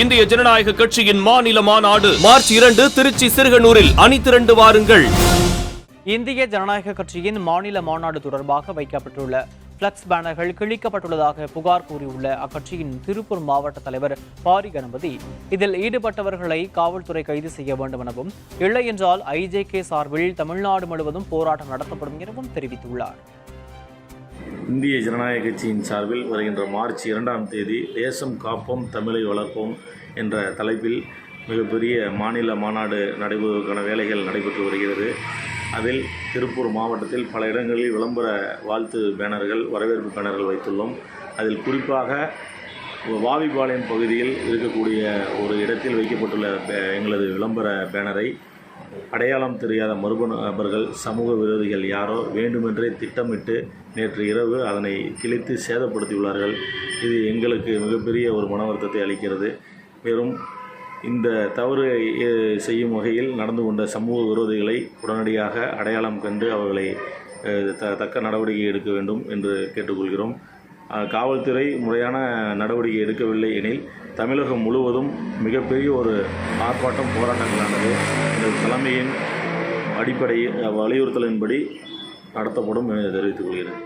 இந்திய ஜனநாயக கட்சியின் மாநில மாநாடு மார்ச் 2 திருச்சி சிறுகனூரில் அணிதிரண்டு வாருங்கள். இந்திய ஜனநாயக கட்சியின் மாநில மாநாடு தொடர்பாக வைக்கப்பட்டுள்ள பிளக்ஸ் பேனர்கள் கிழிக்கப்பட்டுள்ளதாக புகார் கூறியுள்ள அக்கட்சியின் திருப்பூர் மாவட்ட தலைவர் பாரி கணபதி, இதில் ஈடுபட்டவர்களை காவல்துறை கைது செய்ய வேண்டும் எனவும், இல்லை என்றால் ஐஜேகே சார்பில் தமிழ்நாடு முழுவதும் போராட்டம் நடத்தப்படும் எனவும் தெரிவித்துள்ளார். இந்திய ஜனநாயக கட்சியின் சார்பில் வருகின்ற மார்ச் 2ஆம் தேதி தேசம் காப்போம் தமிழை வளர்ப்போம் என்ற தலைப்பில் மிகப்பெரிய மாநில மாநாடு நடைபெறுவதற்கான வேலைகள் நடைபெற்று வருகிறது. அதில் திருப்பூர் மாவட்டத்தில் பல இடங்களில் விளம்பர வாழ்த்து பேனர்கள், வரவேற்பு பேனர்கள் வைத்துள்ளோம். அதில் குறிப்பாக வாவிபாளையம் பகுதியில் இருக்கக்கூடிய ஒரு இடத்தில் வைக்கப்பட்டுள்ள எங்களது விளம்பர பேனரை அடையாளம் தெரியாத மர்ம நபர்கள், சமூக விரோதிகள் யாரோ வேண்டுமென்றே திட்டமிட்டு நேற்று இரவு அதனை கிழித்து சேதப்படுத்தியுள்ளார்கள். இது எங்களுக்கு மிகப்பெரிய ஒரு மன வருத்தத்தை அளிக்கிறது. மேலும் இந்த தவறு செய்யும் வகையில் நடந்து கொண்ட சமூக விரோதிகளை உடனடியாக அடையாளம் கண்டு அவர்களை தக்க நடவடிக்கை எடுக்க வேண்டும் என்று கேட்டுக்கொள்கிறோம். காவல்துறை முறையான நடவடிக்கை எடுக்கவில்லை எனில் தமிழகம் முழுவதும் மிகப்பெரிய ஒரு ஆர்ப்பாட்டம், போராட்டங்களானது இந்த தலைமையின் அடிப்படையில் வலியுறுத்தலின்படி நடத்தப்படும் என தெரிவித்துக் கொள்கிறேன்.